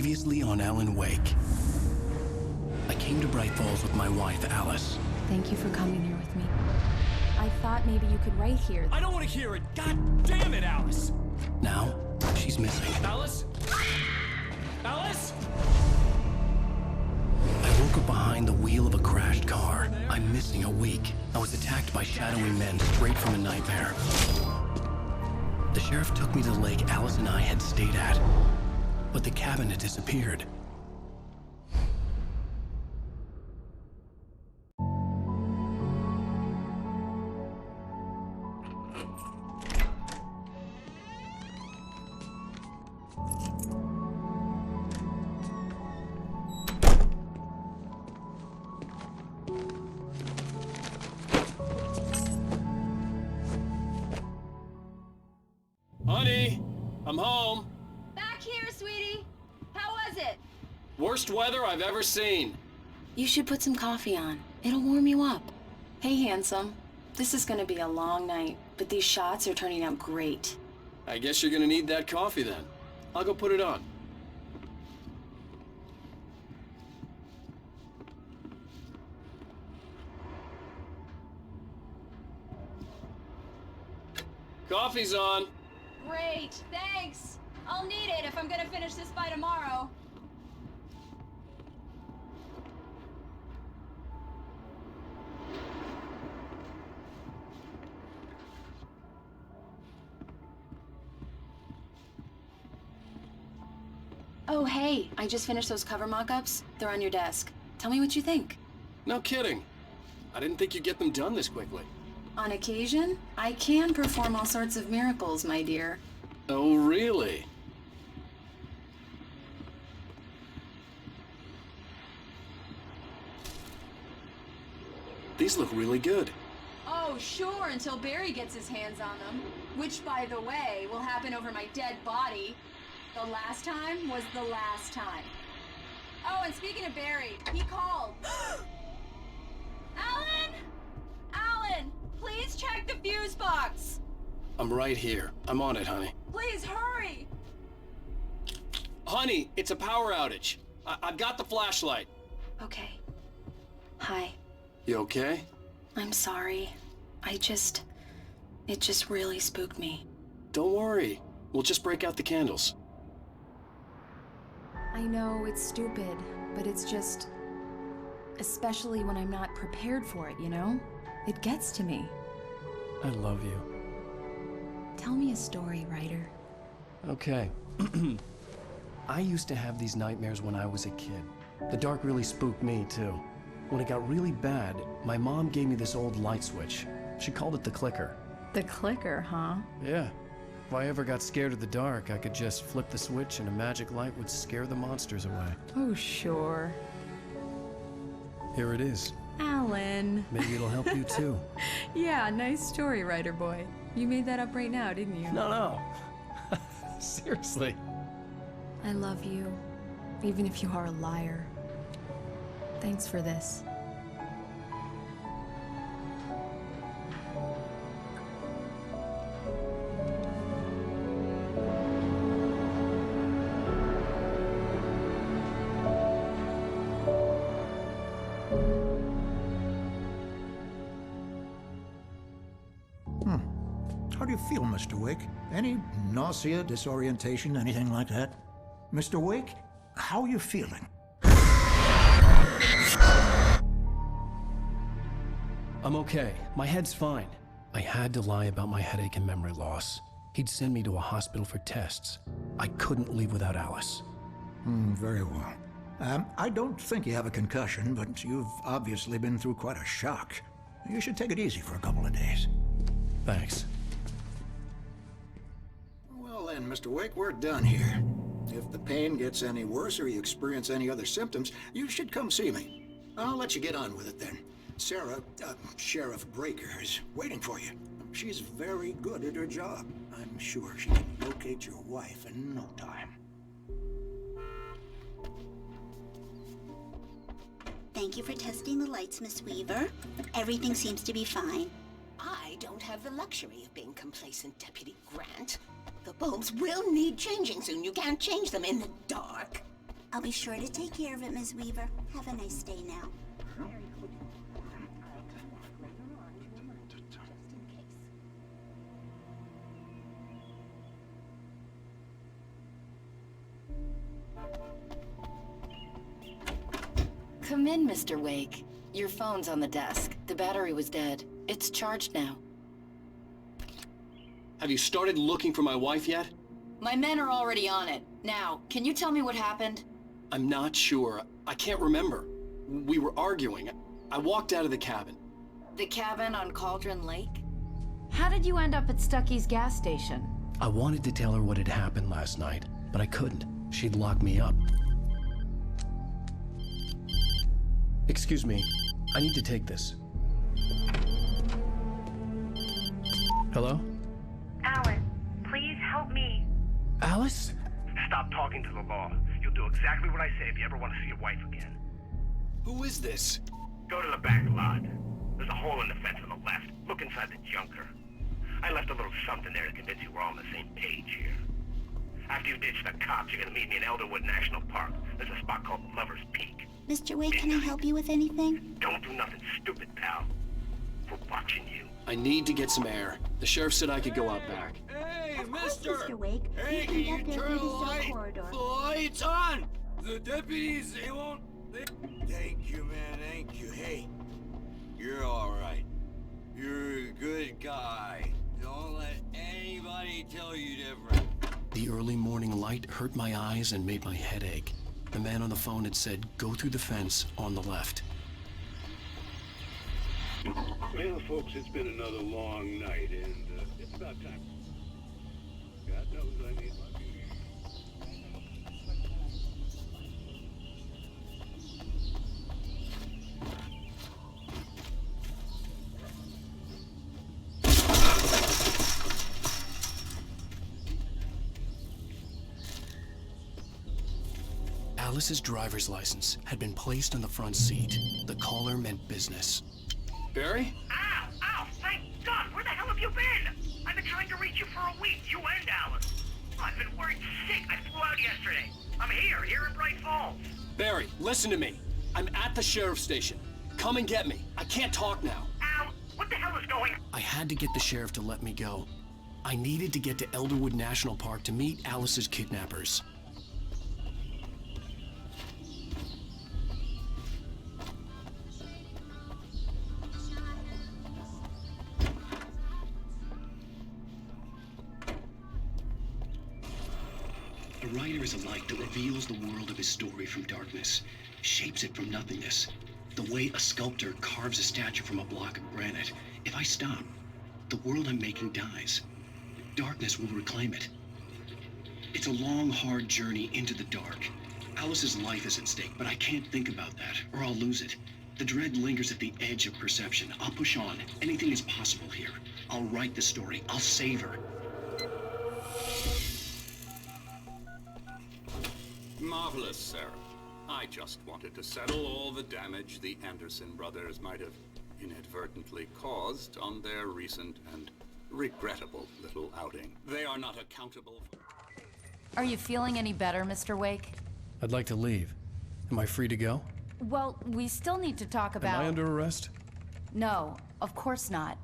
Previously on Alan Wake. I came to Bright Falls with my wife, Alice. Thank you for coming here with me. I thought maybe you could write here. I don't want to hear it! God damn it, Alice! Now, she's missing. Alice? Alice? I woke up behind the wheel of a crashed car. I'm missing a week. I was attacked by shadowy men straight from a nightmare. The sheriff took me to the lake Alice and I had stayed at, but the cabin had disappeared. Honey, I'm home. Back here, sweetie. How was it? Worst weather I've ever seen. You should put some coffee on. It'll warm you up. Hey, handsome. This is gonna be a long night, but these shots are turning out great. I guess you're gonna need that coffee then. I'll go put it on. Coffee's on. Great, thanks. I'll need it if I'm gonna finish this by tomorrow. Oh, hey, I just finished those cover mock-ups. They're on your desk. Tell me what you think. No kidding. I didn't think you'd get them done this quickly. On occasion, I can perform all sorts of miracles, my dear. Oh, really? These look really good. Oh, sure, until Barry gets his hands on them. Which, by the way, will happen over my dead body. The last time was the last time. Oh, and speaking of Barry, he called. Alan! Alan! Please check the fuse box! I'm right here. I'm on it, honey. Please hurry! Honey, it's a power outage. I've got the flashlight. Okay. Hi. You okay? I'm sorry. It just really spooked me. Don't worry. We'll just break out the candles. I know it's stupid, but it's just... especially when I'm not prepared for it, you know? It gets to me. I love you. Tell me a story, writer. Okay. I used to have these nightmares when I was a kid. The dark really spooked me, too. When it got really bad, my mom gave me this old light switch. She called it the clicker. The clicker, huh? Yeah. If I ever got scared of the dark, I could just flip the switch and a magic light would scare the monsters away. Oh, sure. Here it is. Alan. Maybe it'll help you, too. Yeah, nice story, writer boy. You made that up right now, didn't you? No. Seriously. I love you, even if you are a liar. Thanks for this. How do you feel, Mr. Wake? Any nausea, disorientation, anything like that? Mr. Wake, how are you feeling? I'm okay. My head's fine. I had to lie about my headache and memory loss. He'd send me to a hospital for tests. I couldn't leave without Alice. Very well. I don't think you have a concussion, but you've obviously been through quite a shock. You should take it easy for a couple of days. Thanks. Well then, Mr. Wake, we're done here. If the pain gets any worse or you experience any other symptoms, you should come see me. I'll let you get on with it then. Sarah, Sheriff Breaker, is waiting for you. She's very good at her job. I'm sure she can locate your wife in no time. Thank you for testing the lights, Miss Weaver. Everything seems to be fine. I don't have the luxury of being complacent, Deputy Grant. The bulbs will need changing soon. You can't change them in the dark. I'll be sure to take care of it, Ms. Weaver. Have a nice day now. Come in, Mr. Wake. Your phone's on the desk. The battery was dead. It's charged now. Have you started looking for my wife yet? My men are already on it. Now, can you tell me what happened? I'm not sure. I can't remember. We were arguing. I walked out of the cabin. The cabin on Cauldron Lake? How did you end up at Stucky's gas station? I wanted to tell her what had happened last night, but I couldn't. She'd lock me up. Excuse me. I need to take this. Hello? Alice, please help me. Alice? Stop talking to the law. You'll do exactly what I say if you ever want to see your wife again. Who is this? Go to the back lot. There's a hole in the fence on the left. Look inside the junker. I left a little something there to convince you we're all on the same page here. After you ditch the cops, you're gonna meet me in Elderwood National Park. There's a spot called Lover's Peak. Mr. Wake, can I help you with anything? Don't do nothing stupid, pal. We're watching you. I need to get some air. The sheriff said I could go out back. Hey, Of course, Mr. Wake. You can get there through the cell corridor. The lights on! The deputies, they won't... Thank you, man, thank you. Hey, you're alright. You're a good guy. Don't let anybody tell you different. The early morning light hurt my eyes and made my head ache. The man on the phone had said, go through the fence on the left. Well, folks, it's been another long night, and it's about time. God knows I need my beauty. Alice's driver's license had been placed on the front seat. The caller meant business. Barry? Ow! Ow! Thank God! Where the hell have you been? I've been trying to reach you for a week, you and Alice. I've been worried sick. I flew out yesterday. I'm here in Bright Falls. Barry, listen to me. I'm at the sheriff's station. Come and get me. I can't talk now. Al, what the hell is going on? I had to get the sheriff to let me go. I needed to get to Elderwood National Park to meet Alice's kidnappers. A writer is a light that reveals the world of his story from darkness, shapes it from nothingness. The way a sculptor carves a statue from a block of granite. If I stop, the world I'm making dies. Darkness will reclaim it. It's a long, hard journey into the dark. Alice's life is at stake, but I can't think about that, or I'll lose it. The dread lingers at the edge of perception. I'll push on. Anything is possible here. I'll write the story. I'll save her. Marvelous, Sarah. I just wanted to settle all the damage the Anderson brothers might have inadvertently caused on their recent and regrettable little outing. They are not accountable for... Are you feeling any better, Mr. Wake? I'd like to leave. Am I free to go? Well, we still need to talk about... Am I under arrest? No, of course not.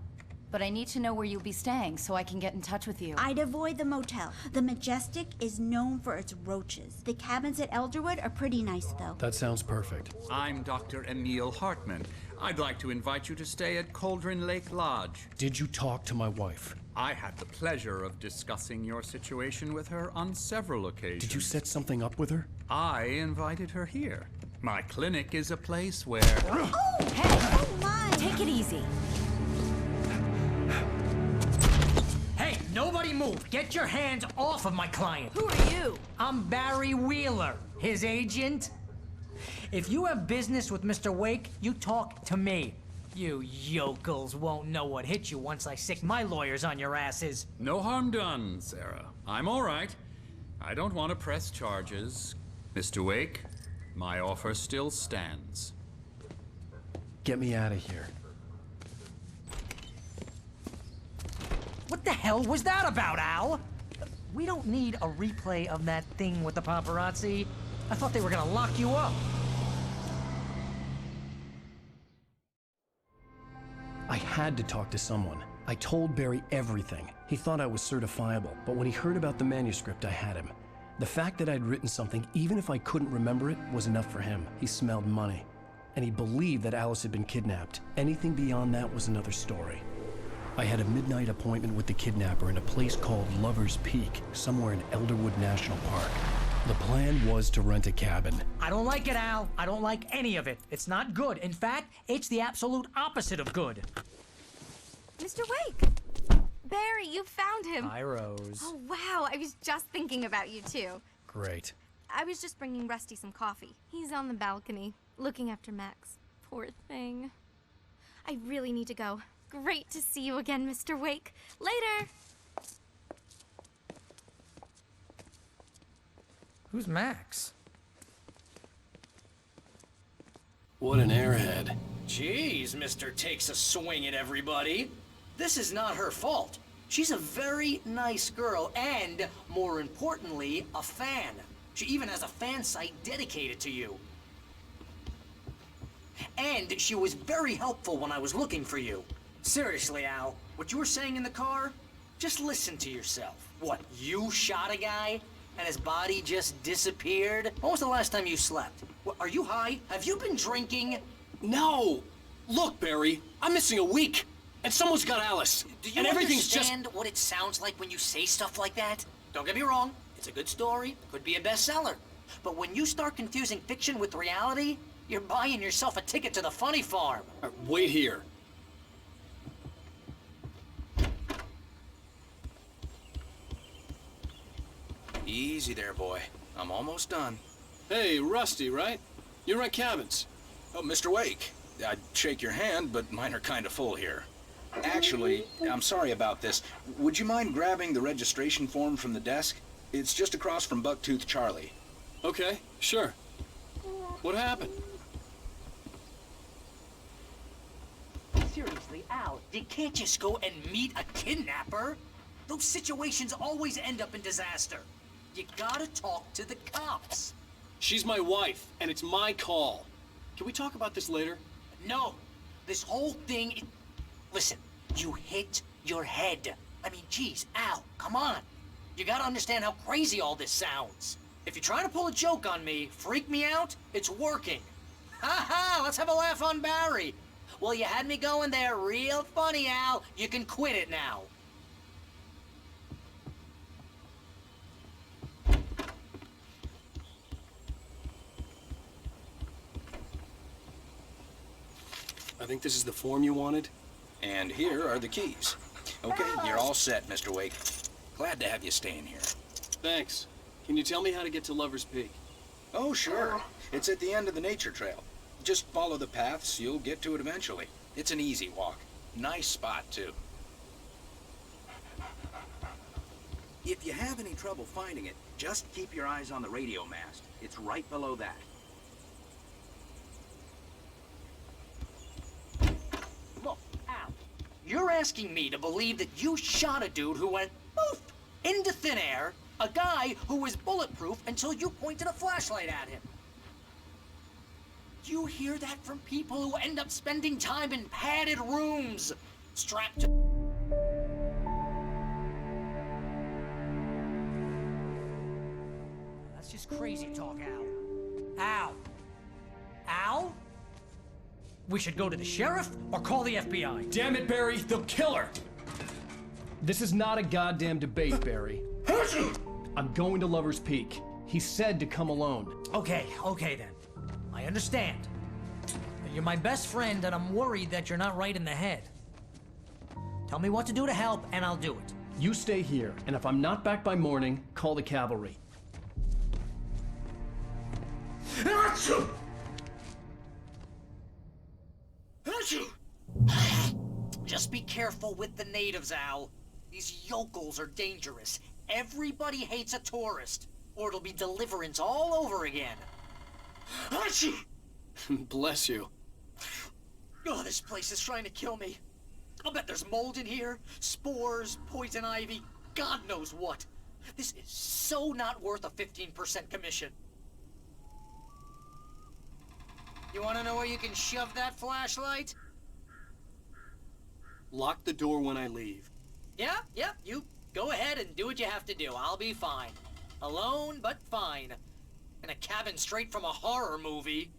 But I need to know where you'll be staying so I can get in touch with you. I'd avoid the motel. The Majestic is known for its roaches. The cabins at Elderwood are pretty nice, though. That sounds perfect. I'm Dr. Emil Hartman. I'd like to invite you to stay at Cauldron Lake Lodge. Did you talk to my wife? I had the pleasure of discussing your situation with her on several occasions. Did you set something up with her? I invited her here. My clinic is a place where... Oh, hey! Oh, my! Take it easy. Hey, nobody move! Get your hands off of my client! Who are you? I'm Barry Wheeler, his agent. If you have business with Mr. Wake, you talk to me. You yokels won't know what hit you once I sick my lawyers on your asses. No harm done, Sarah. I'm all right. I don't want to press charges. Mr. Wake, my offer still stands. Get me out of here. What the hell was that about, Al? We don't need a replay of that thing with the paparazzi. I thought they were gonna lock you up. I had to talk to someone. I told Barry everything. He thought I was certifiable, but when he heard about the manuscript, I had him. The fact that I'd written something, even if I couldn't remember it, was enough for him. He smelled money. And he believed that Alice had been kidnapped. Anything beyond that was another story. I had a midnight appointment with the kidnapper in a place called Lover's Peak, somewhere in Elderwood National Park. The plan was to rent a cabin. I don't like it, Al. I don't like any of it. It's not good. In fact, it's the absolute opposite of good. Mr. Wake! Barry, you found him. Hi, Rose. Oh, wow. I was just thinking about you, too. Great. I was just bringing Rusty some coffee. He's on the balcony, looking after Max. Poor thing. I really need to go. Great to see you again, Mr. Wake. Later! Who's Max? What an airhead. Jeez, Mr. Takes a swing at everybody. This is not her fault. She's a very nice girl and, more importantly, a fan. She even has a fan site dedicated to you. And she was very helpful when I was looking for you. Seriously, Al, what you were saying in the car? Just listen to yourself. What, you shot a guy and his body just disappeared? When was the last time you slept? What, are you high? Have you been drinking? No! Look, Barry, I'm missing a week. And someone's got Alice. Do you and everything's understand what it sounds like when you say stuff like that? Don't get me wrong, it's a good story, could be a bestseller. But when you start confusing fiction with reality, you're buying yourself a ticket to the funny farm. Wait here. Easy there, boy. I'm almost done. Hey, Rusty, right? You rent cabins. Oh, Mr. Wake. I'd shake your hand, but mine are kind of full here. Actually, I'm sorry about this. Would you mind grabbing the registration form from the desk? It's just across from Bucktooth Charlie. Okay, sure. What happened? Seriously, Al, you can't just go and meet a kidnapper. Those situations always end up in disaster. You gotta talk to the cops. She's my wife, and it's my call. Can we talk about this later? No. This whole thing... Listen, you hit your head. I mean, geez, Al, come on. You gotta understand how crazy all this sounds. If you're trying to pull a joke on me, freak me out, it's working. Ha ha, let's have a laugh on Barry. Well, you had me going there real funny, Al. You can quit it now. I think this is the form you wanted. And here are the keys. Okay, you're all set, Mr. Wake. Glad to have you staying here. Thanks. Can you tell me how to get to Lover's Peak? Oh, sure. It's at the end of the nature trail. Just follow the paths, you'll get to it eventually. It's an easy walk. Nice spot, too. If you have any trouble finding it, just keep your eyes on the radio mast. It's right below that. Look, Al, you're asking me to believe that you shot a dude who went poof into thin air, a guy who was bulletproof until you pointed a flashlight at him. You hear that from people who end up spending time in padded rooms, strapped to... That's just crazy talk, Al. Al? Al? We should go to the sheriff or call the FBI. Damn it, Barry, they'll kill her! This is not a goddamn debate, Barry. I'm going to Lover's Peak. He said to come alone. Okay then. I understand. But you're my best friend, and I'm worried that you're not right in the head. Tell me what to do to help, and I'll do it. You stay here, and if I'm not back by morning, call the cavalry. Just be careful with the natives, Al. These yokels are dangerous. Everybody hates a tourist, or it'll be deliverance all over again. Bless you. Oh, this place is trying to kill me. I'll bet there's mold in here, spores, poison ivy, God knows what. This is so not worth a 15% commission. You want to know where you can shove that flashlight? Lock the door when I leave. Yeah, you go ahead and do what you have to do. I'll be fine. Alone, but fine. In a cabin straight from a horror movie.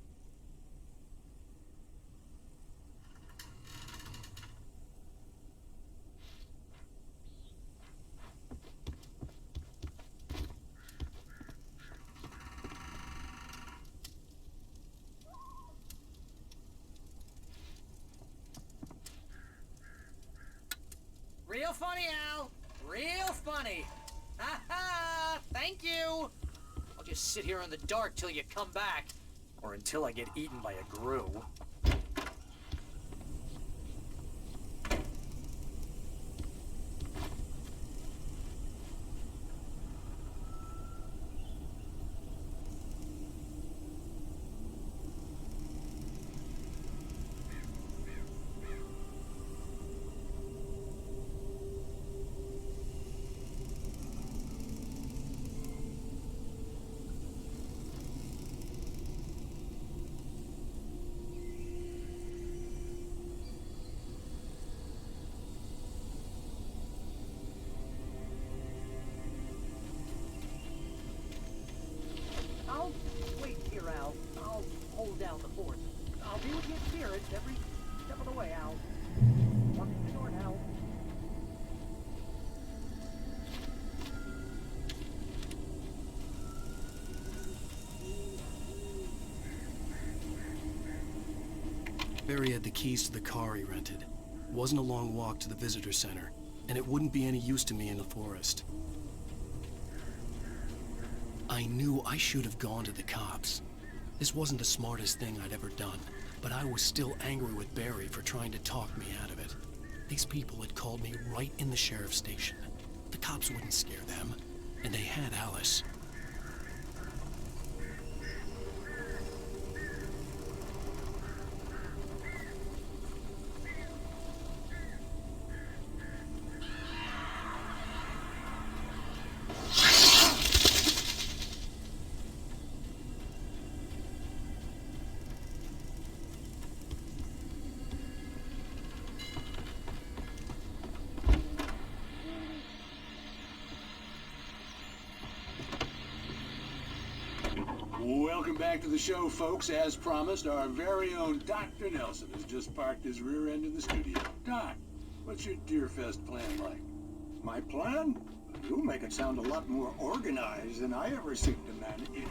Real funny, Al. Real funny. Ha ha! Thank you! I'll just sit here in the dark till you come back. Or until I get eaten by a grue. I'll wait here, Al. I'll hold down the fort. I'll be with you in spirit every step of the way, Al. Walking the door now. Barry had the keys to the car he rented. It wasn't a long walk to the visitor center, and it wouldn't be any use to me in the forest. I knew I should have gone to the cops. This wasn't the smartest thing I'd ever done, but I was still angry with Barry for trying to talk me out of it. These people had called me right in the sheriff's station. The cops wouldn't scare them, and they had Alice. Welcome back to the show, folks. As promised, our very own Dr. Nelson has just parked his rear end in the studio. Doc, what's your Deerfest plan like? My plan? You make it sound a lot more organized than I ever seem to manage.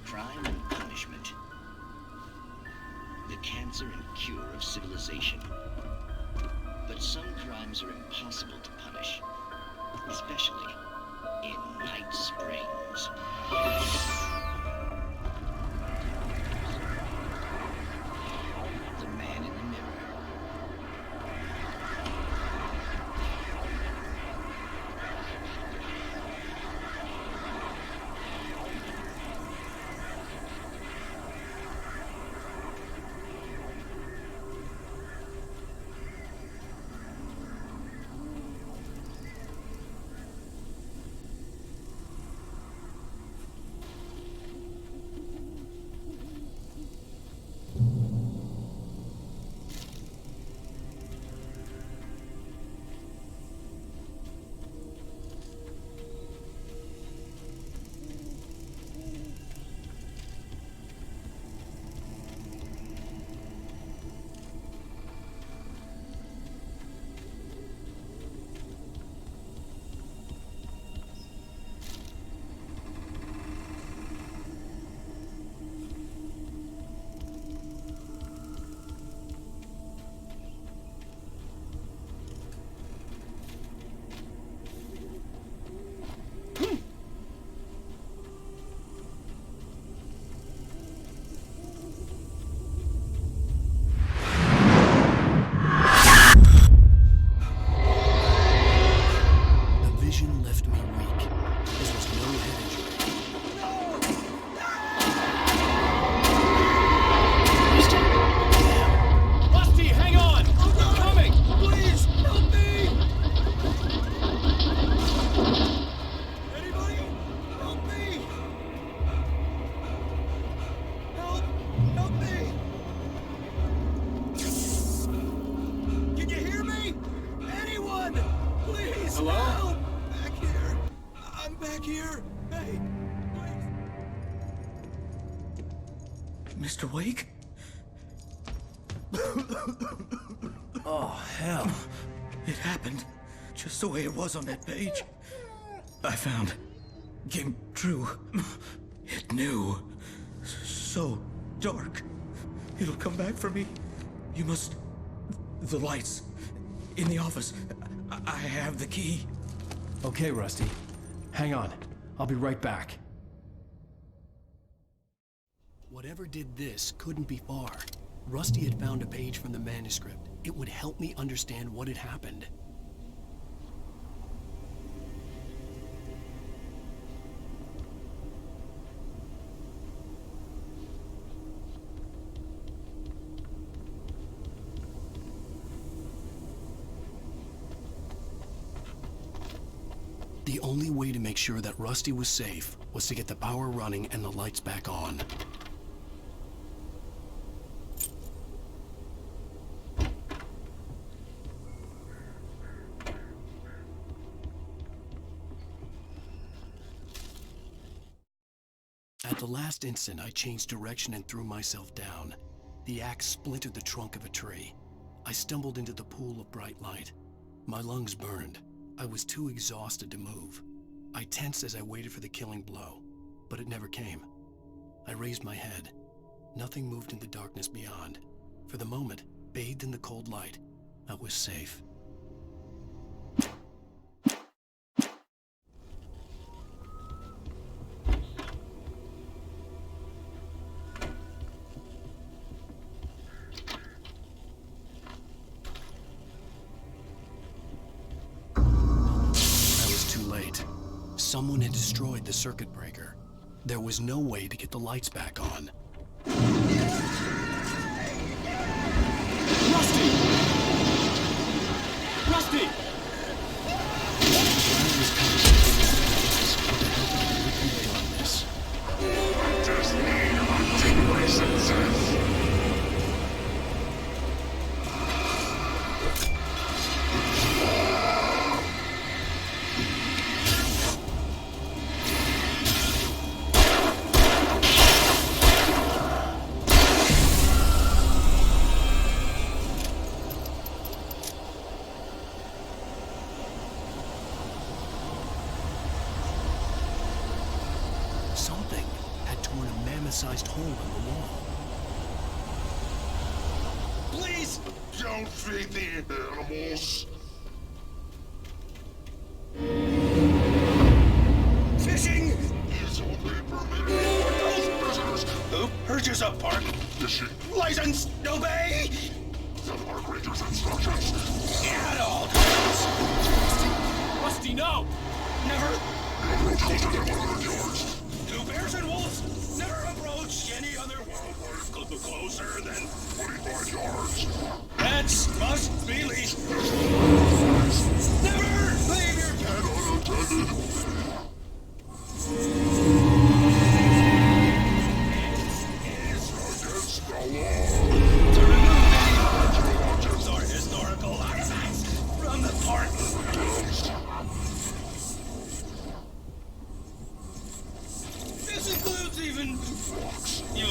Crime and punishment. The cancer and cure of civilization. But some crimes are impossible to punish, especially in Night Springs. The man in the mirror. Mr. Wake? Oh, hell. It happened just the way it was on that page. I found. Came true. It knew. So dark. It'll come back for me. You must... The lights. In the office. I have the key. Okay, Rusty. Hang on. I'll be right back. Whatever did this couldn't be far. Rusty had found a page from the manuscript. It would help me understand what had happened. The only way to make sure that Rusty was safe was to get the power running and the lights back on. At the last instant, I changed direction and threw myself down. The axe splintered the trunk of a tree. I stumbled into the pool of bright light. My lungs burned. I was too exhausted to move. I tensed as I waited for the killing blow, but it never came. I raised my head. Nothing moved in the darkness beyond. For the moment, bathed in the cold light, I was safe. Someone had destroyed the circuit breaker. There was no way to get the lights back on. Rusty! Rusty! Just need articulations. Something had torn a mammoth-sized hole in the wall. Please don't feed the animals. Fishing is only permitted by those prisoners. Who urges up, Park? Fishing. License, obey! The park ranger's instructions. At all Rusty, no! Never. Approach closer than 100 yards. To bears and wolves, never approach any other wildlife closer than 25 yards. Pets must be leashed. Never leave your pet unattended. Against the law. To remove any objects or historical artifacts from the park. This includes even you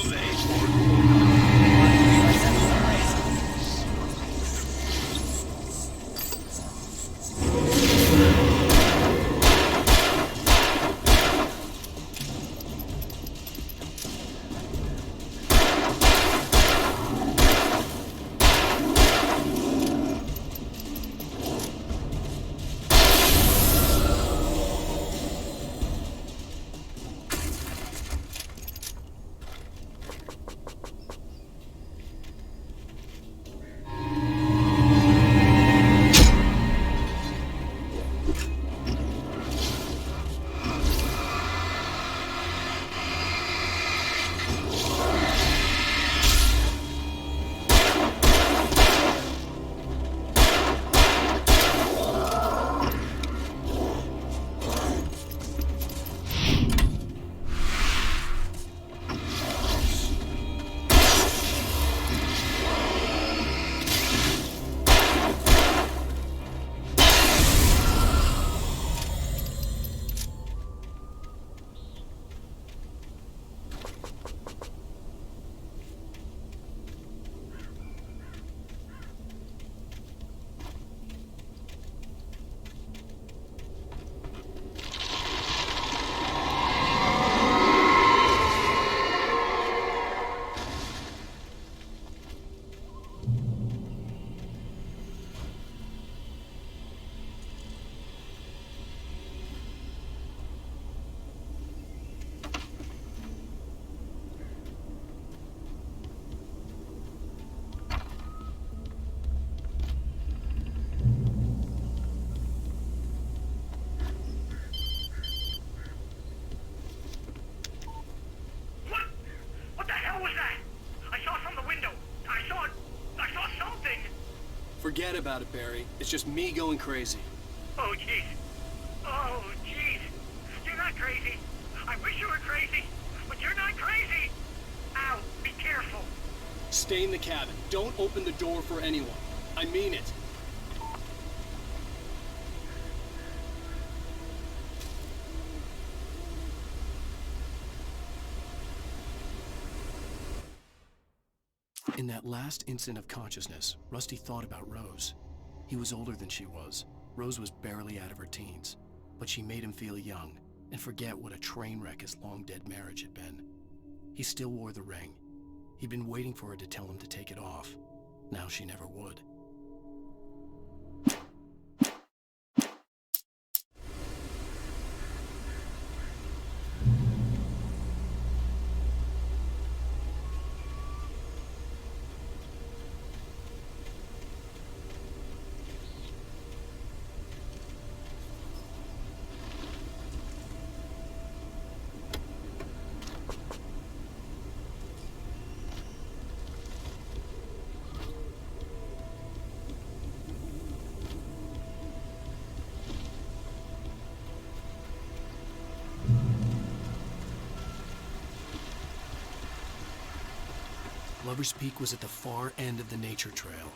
Forget about it, Barry. It's just me going crazy. Oh, jeez. Oh, jeez. You're not crazy. I wish you were crazy, but you're not crazy. Ow, be careful. Stay in the cabin. Don't open the door for anyone. I mean it. In that last instant of consciousness, Rusty thought about Rose. He was older than she was. Rose was barely out of her teens, but she made him feel young and forget what a train wreck his long-dead marriage had been. He still wore the ring. He'd been waiting for her to tell him to take it off. Now she never would. Lover's Peak was at the far end of the nature trail.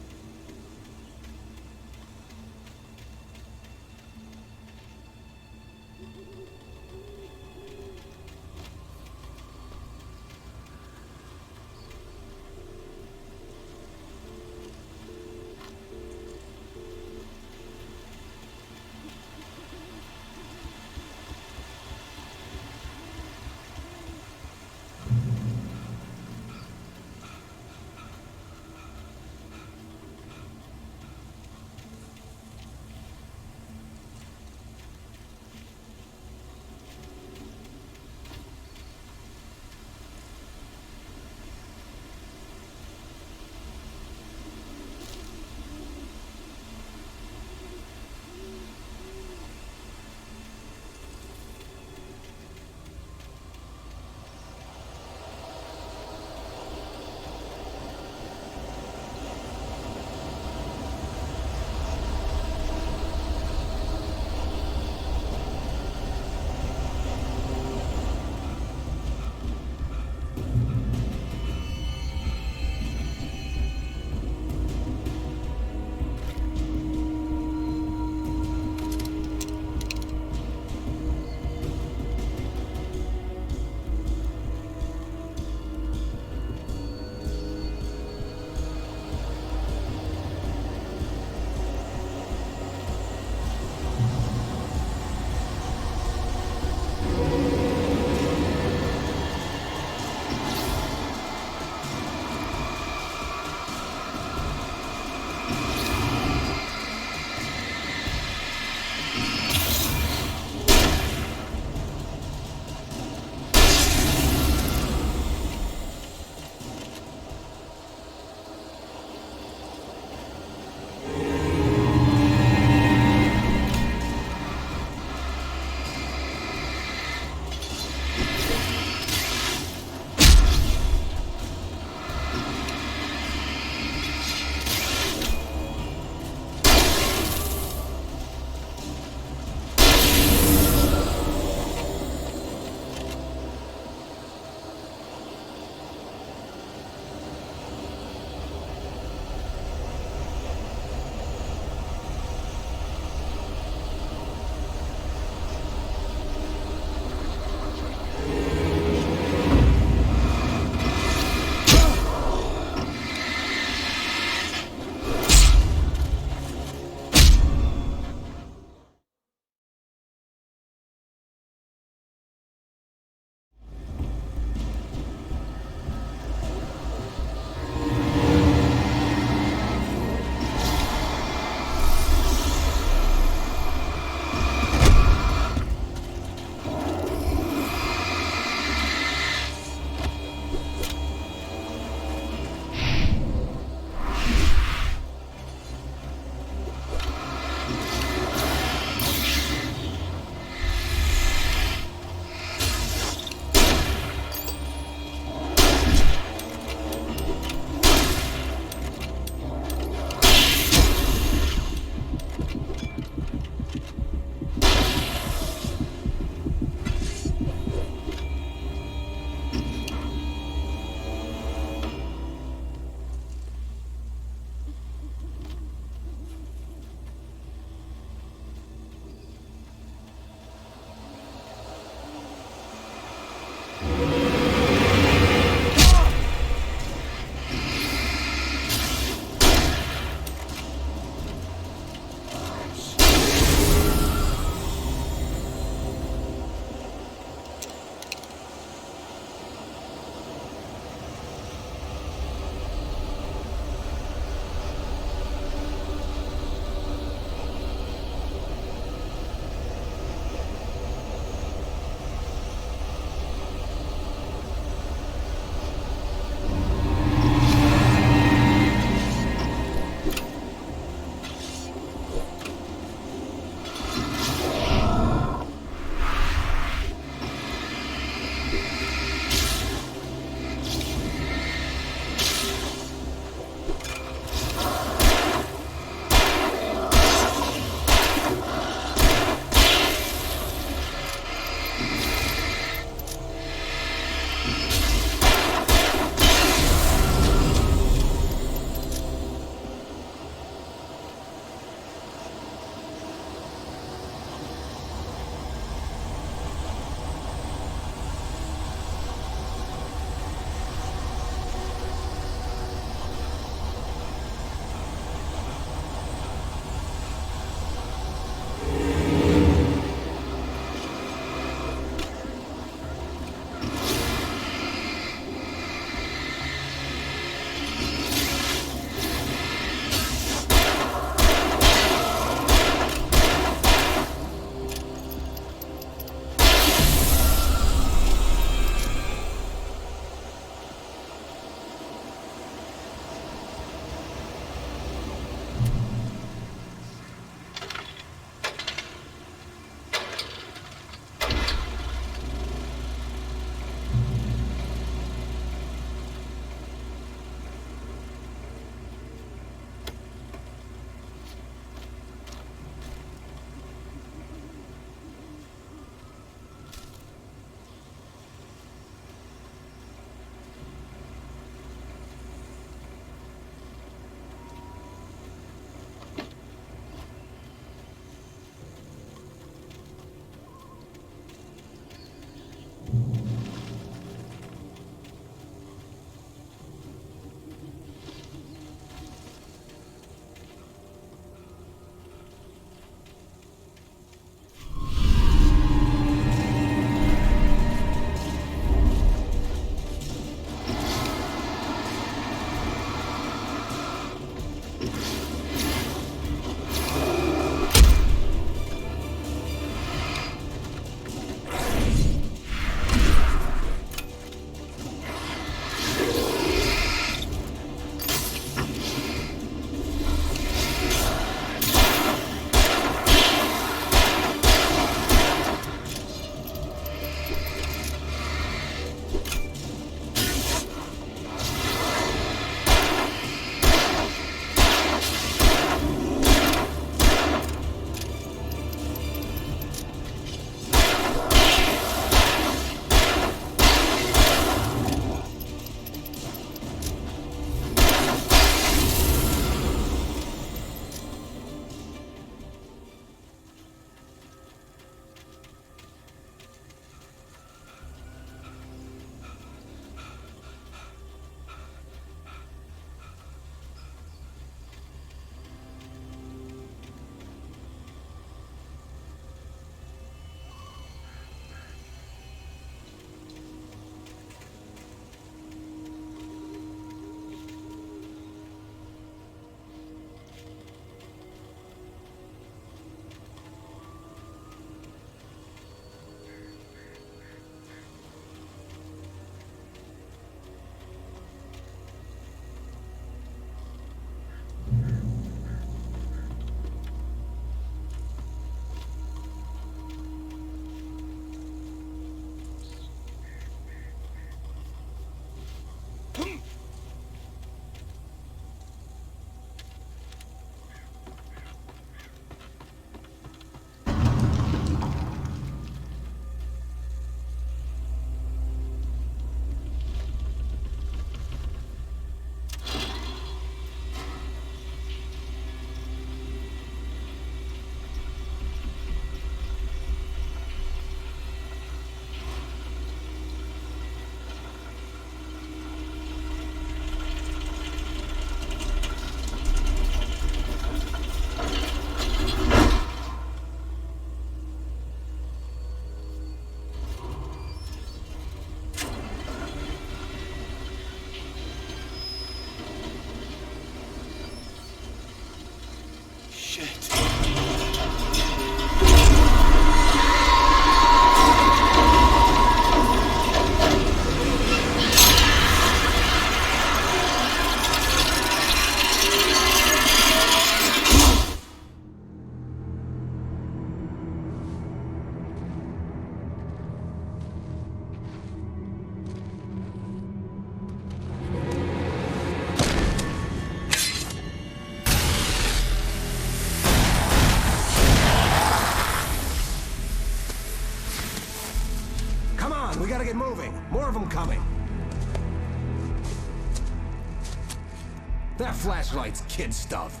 That flashlight's kid stuff.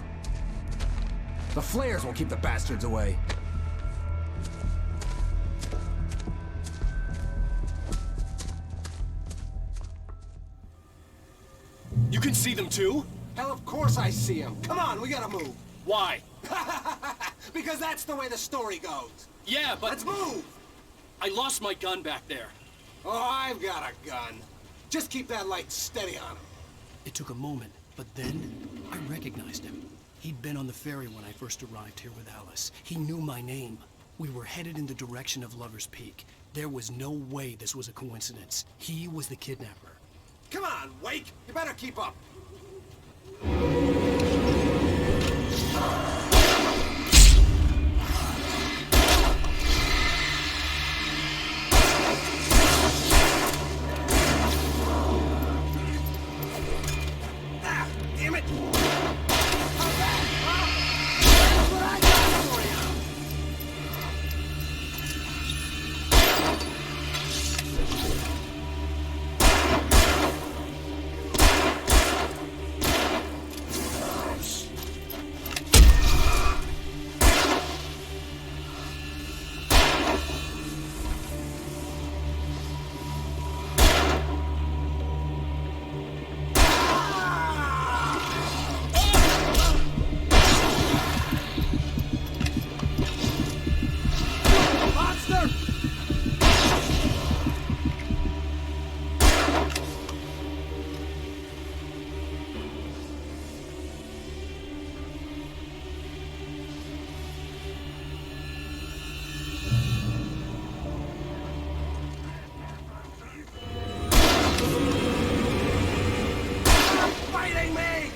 The flares will keep the bastards away. You can see them too? Hell, of course I see them. Come on, we gotta move. Why? Because that's the way the story goes. Yeah, but... Let's move! I lost my gun back there. Oh, I've got a gun. Just keep that light steady on him. It took a moment, but then I recognized him. He'd been on the ferry when I first arrived here with Alice. He knew my name. We were headed in the direction of Lover's Peak. There was no way this was a coincidence. He was the kidnapper. Come on, Wake! You better keep up. Ah, damn it! How bad, huh? That's what I got for you! Fighting me!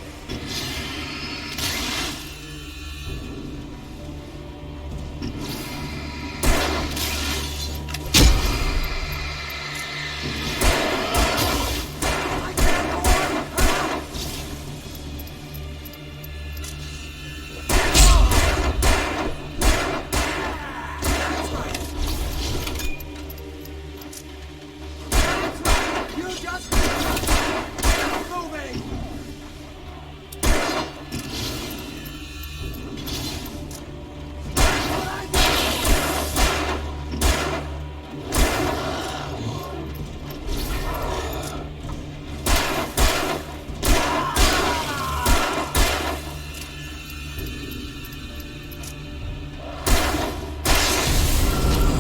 You just keep moving!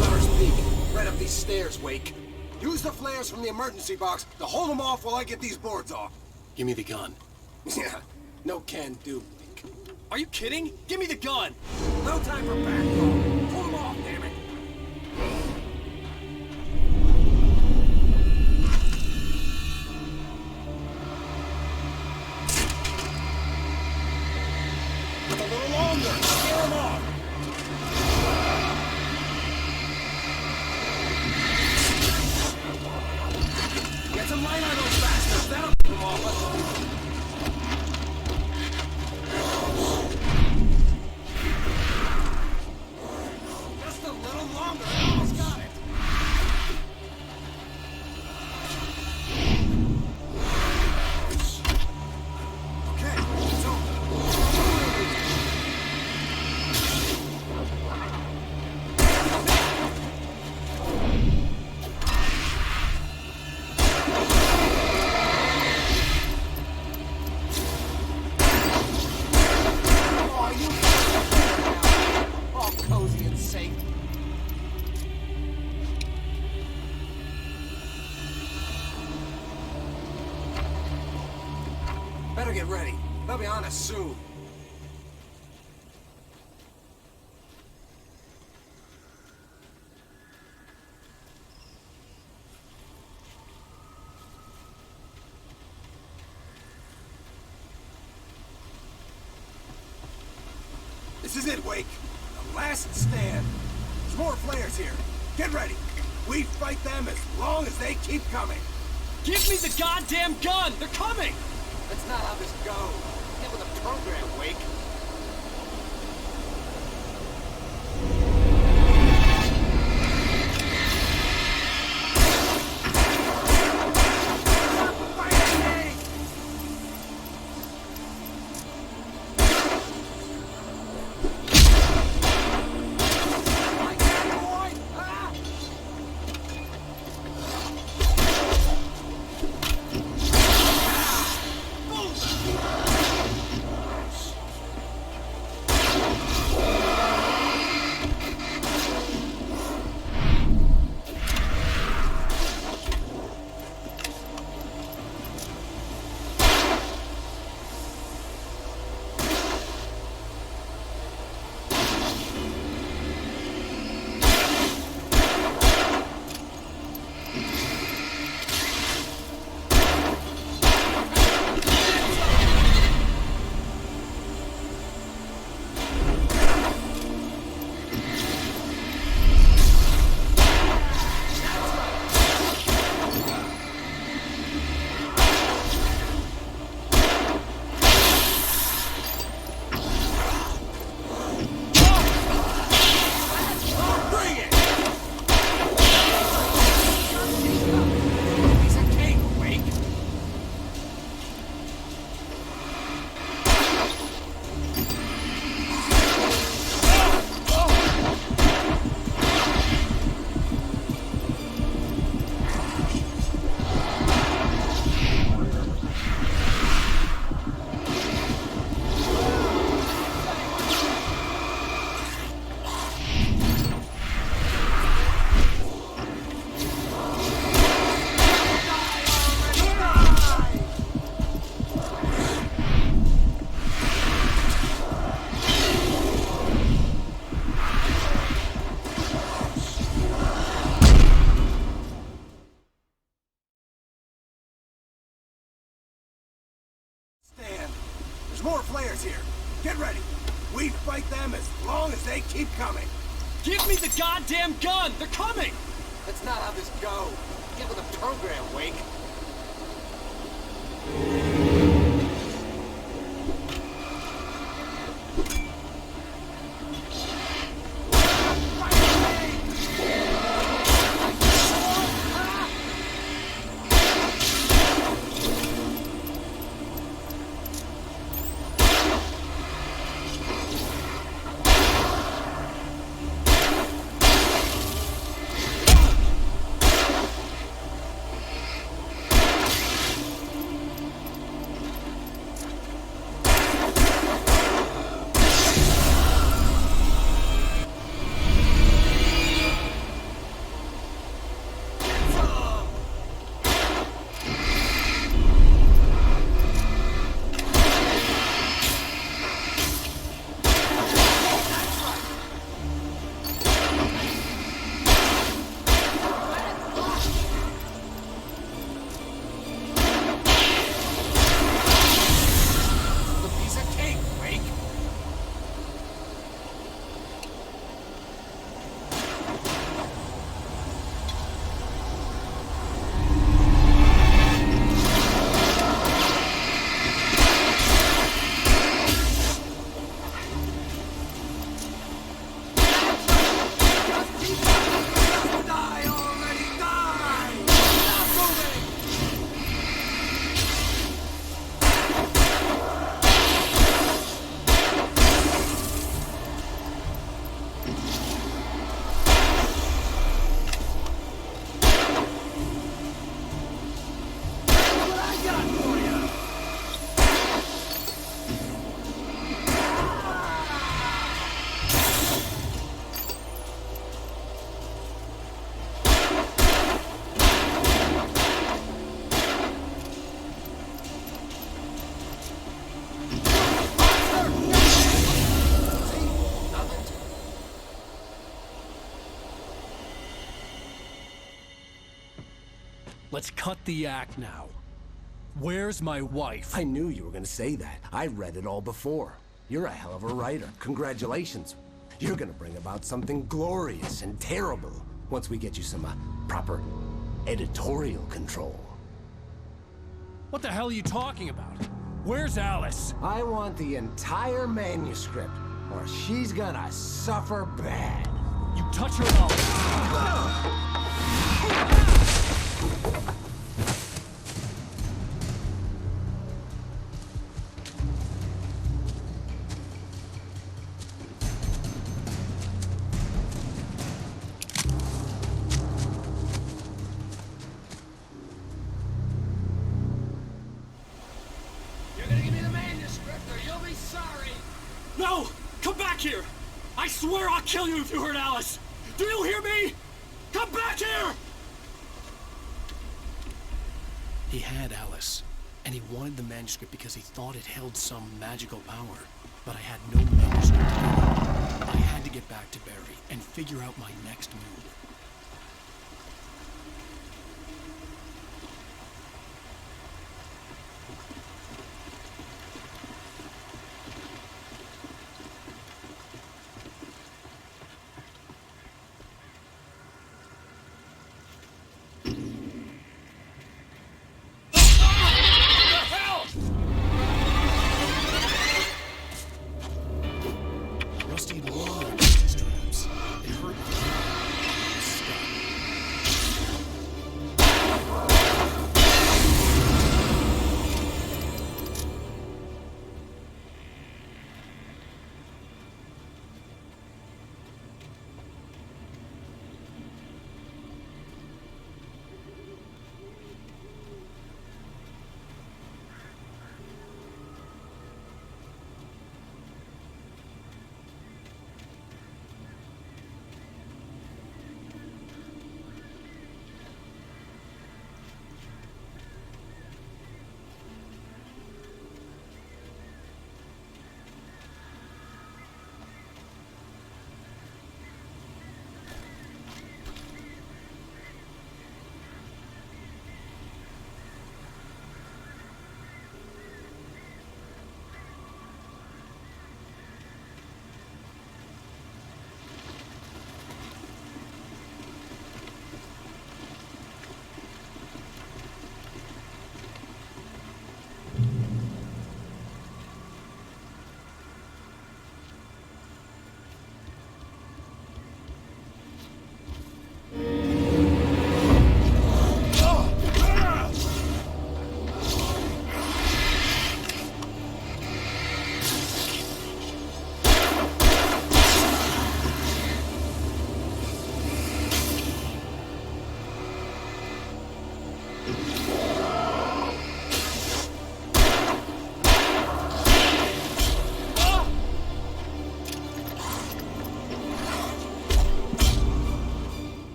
Lover's Peak, right up these stairs, Wake. Use the flares from the emergency box to hold them off while I get these boards off. Give me the gun. Yeah, no can do, Wake. Are you kidding? Give me the gun! No time for back talk. Pull them off, damn it. A little longer! Scare them off! Get some light on those bastards. That'll keep them off us. Just a little longer. Almost got it. Okay, it's over. Oh, you all cozy and safe. Better get ready. They'll be on us soon. This is it, Wake. The last stand. There's more flares here. Get ready. We fight them as long as they keep coming. Give me the goddamn gun! They're coming! That's not how this goes. Get with the program, Wake. Stop fighting me! There's more flares here. Get ready. We fight them as long as they keep coming. Give me the goddamn gun! They're coming! That's not how this goes. Get with the program, Wake. Let's cut the act now. Where's my wife? I knew you were gonna say that. I read it all before. You're a hell of a writer. Congratulations. You're gonna bring about something glorious and terrible once we get you some proper editorial control. What the hell are you talking about? Where's Alice? I want the entire manuscript, or she's gonna suffer bad. You touch her mouth. No! Come back here! I swear I'll kill you if you hurt Alice! Do you hear me? Come back here! He had Alice, and he wanted the manuscript because he thought it held some magical power. But I had no manuscript to give him. I had to get back to Barry and figure out my next move. Rusty loved these traps. It hurt me.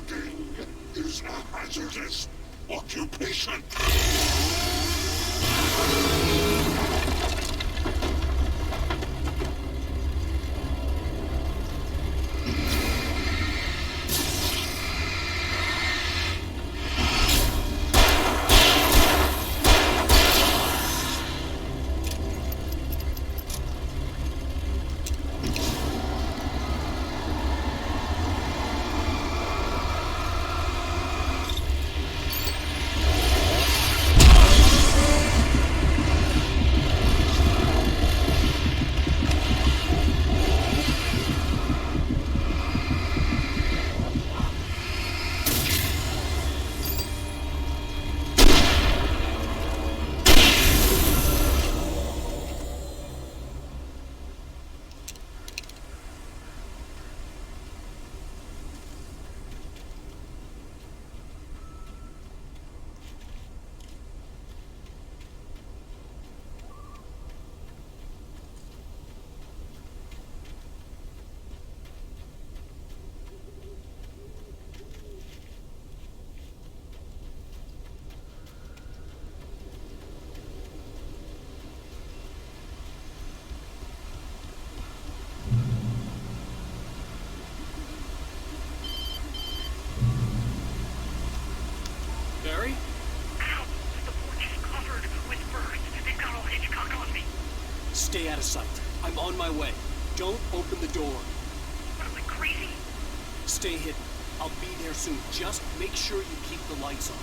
Building is a hazardous occupation. Barry? Ow! The porch is covered with birds. They've got all Hitchcock on me. Stay out of sight. I'm on my way. Don't open the door. What am I, crazy? Stay hidden. I'll be there soon. Just make sure you keep the lights on.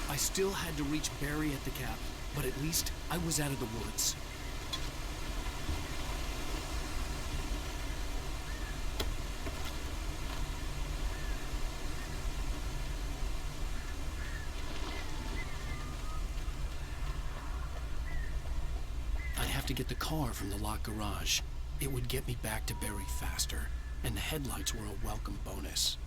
I still had to reach Barry at the cabin, but at least I was out of the woods. I'd have to get the car from the locked garage. It would get me back to Barry faster, and the headlights were a welcome bonus.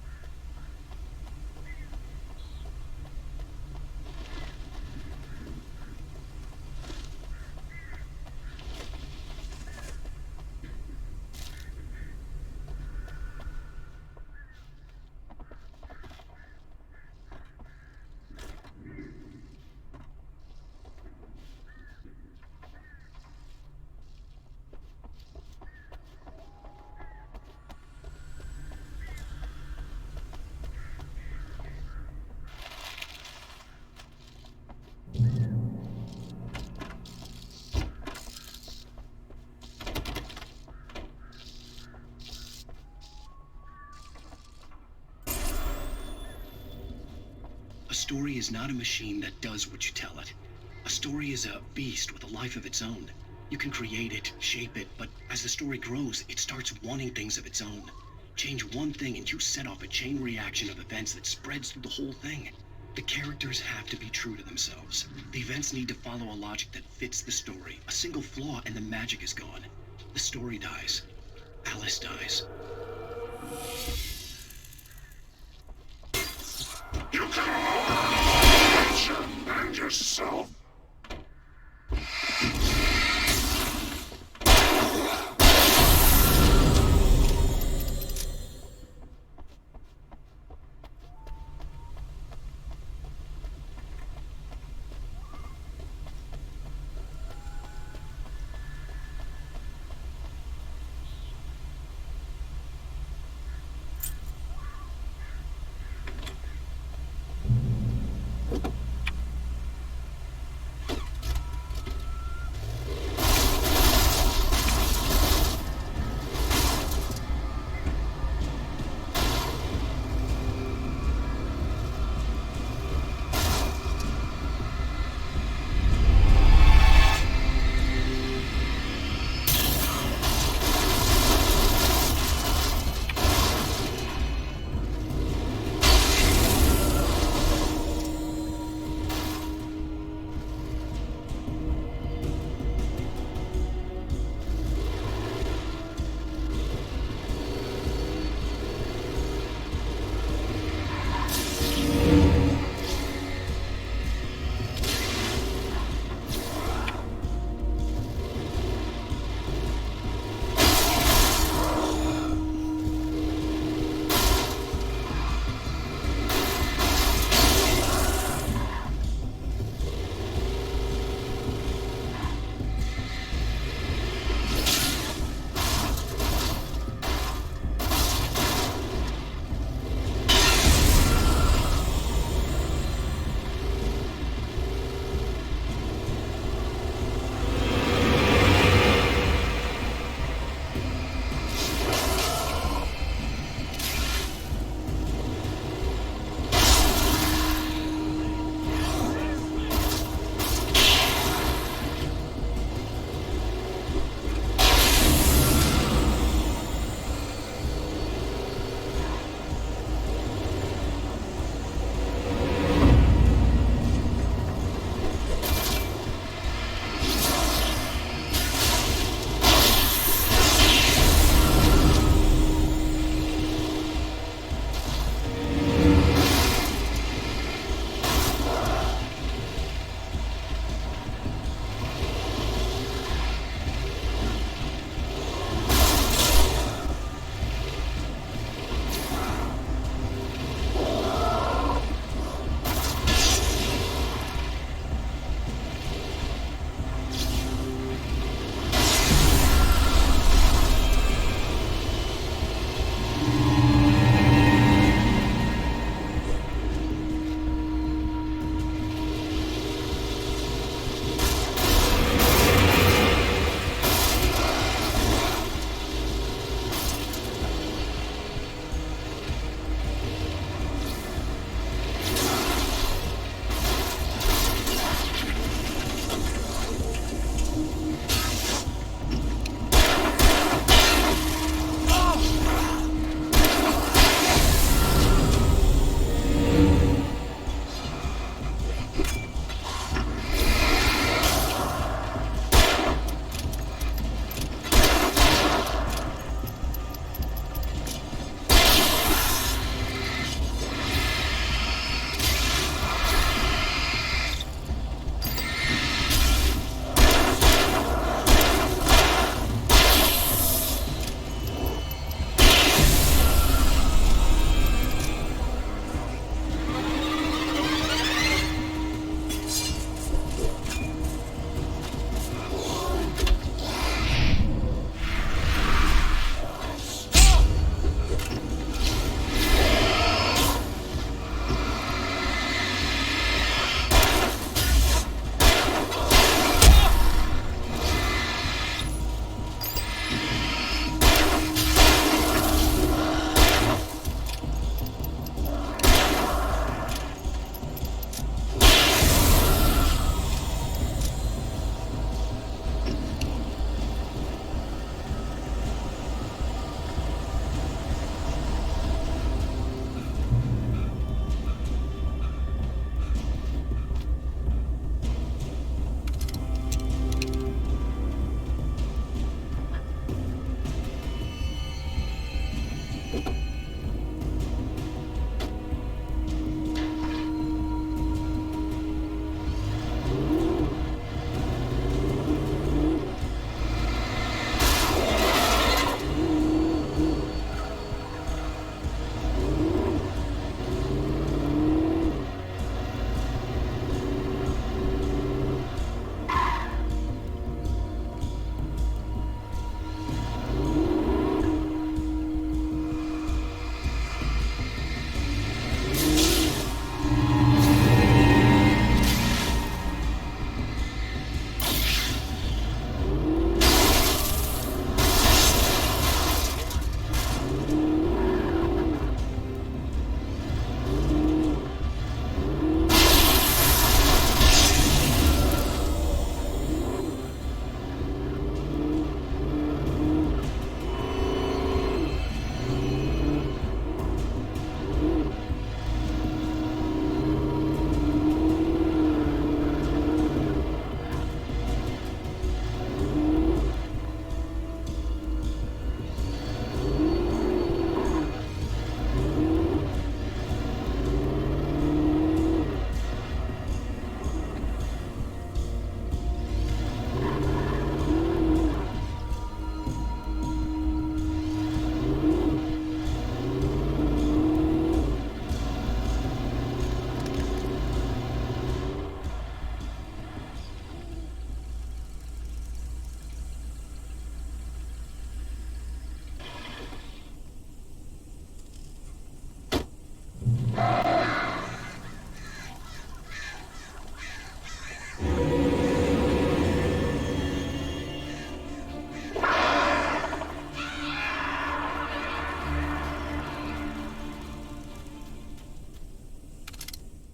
A story is not a machine that does what you tell it. A story is a beast with a life of its own. You can create it, shape it, but as the story grows, it starts wanting things of its own. Change one thing and you set off a chain reaction of events that spreads through the whole thing. The characters have to be true to themselves. The events need to follow a logic that fits the story. A single flaw and the magic is gone. The story dies. Alice dies. You can and yourself.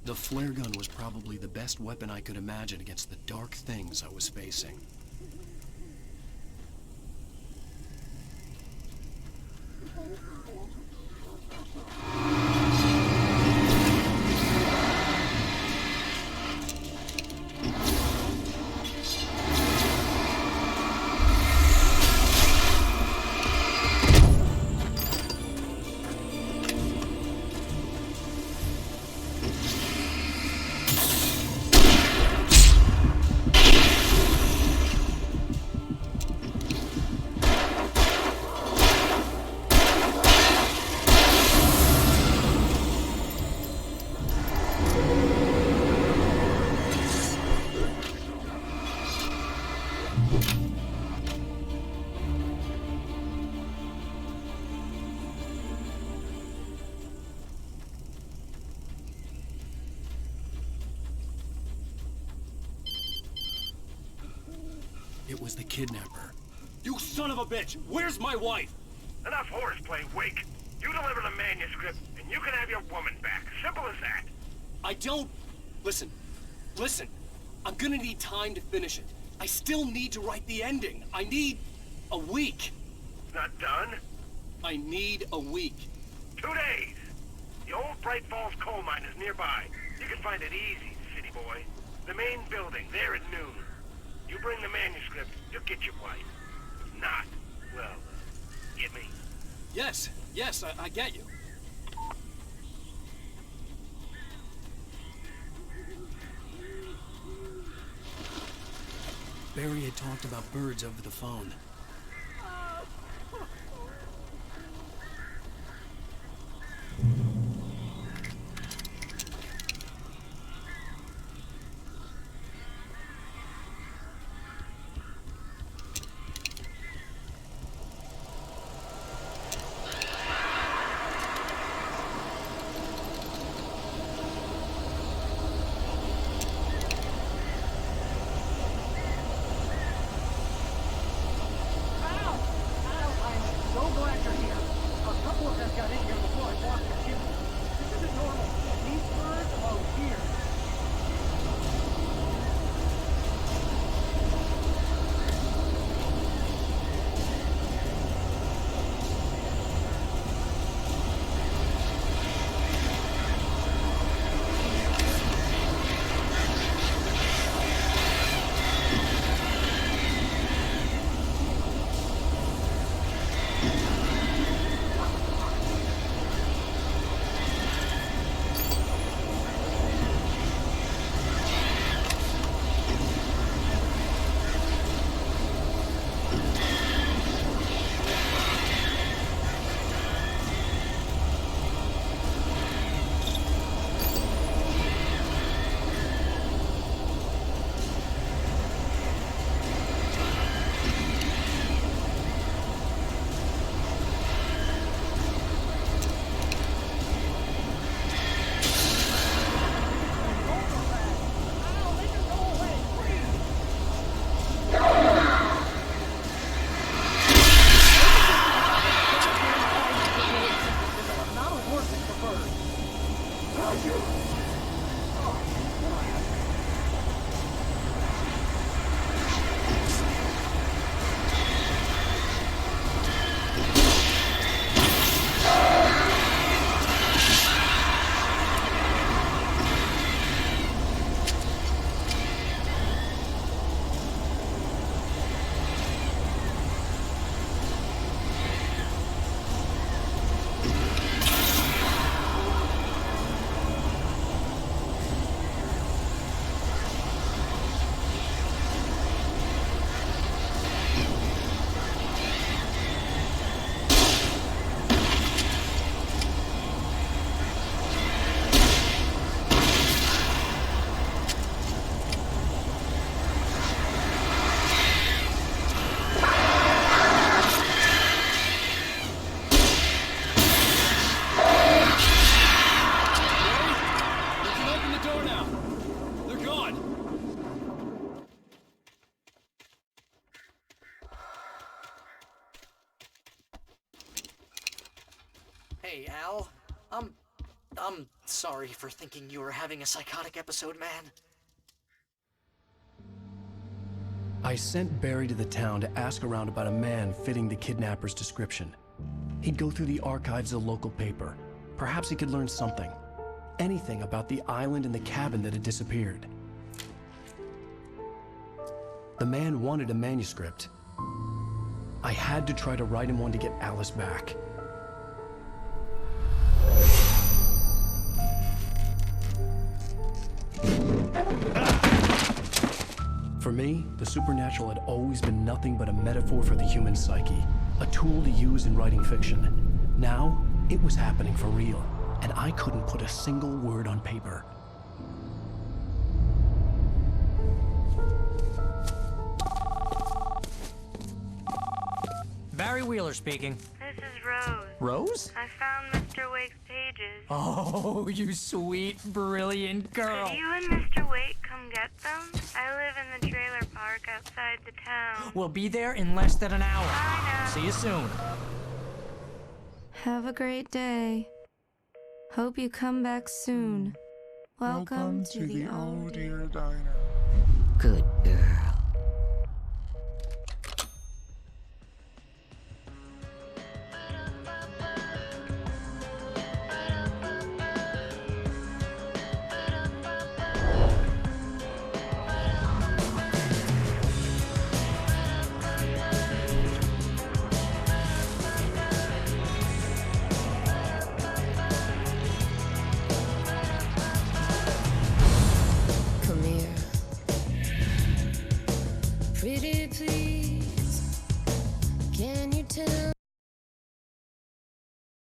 The flare gun was probably the best weapon I could imagine against the dark things I was facing. It was the kidnapper. You son of a bitch! Where's my wife? Enough horseplay, Wake. You deliver the manuscript, and you can have your woman back. Simple as that. I don't... Listen. Listen. I'm gonna need time to finish it. I still need to write the ending. I need... a week. It's not done? I need a week. 2 days. The old Bright Falls coal mine is nearby. You can find it easy, city boy. The main building, there at noon. You bring the manuscript, you'll get your wife. If not, well, get me. Yes, I get you. Barry had talked about birds over the phone. Hey, Al. I'm sorry for thinking you were having a psychotic episode, man. I sent Barry to the town to ask around about a man fitting the kidnapper's description. He'd go through the archives of the local paper. Perhaps he could learn something. Anything about the island and the cabin that had disappeared. The man wanted a manuscript. I had to try to write him one to get Alice back. For me, the supernatural had always been nothing but a metaphor for the human psyche, a tool to use in writing fiction. Now, it was happening for real, and I couldn't put a single word on paper. Barry Wheeler speaking. This is Rose. Rose? I found Mr. Wake's pages. Oh, you sweet, brilliant girl. Could you and Mr. Wake come get them? I live in the trailer park outside the town. We'll be there in less than an hour. Bye now. See you soon. Have a great day. Hope you come back soon. Welcome to the Oh Dear Diner. Good girl.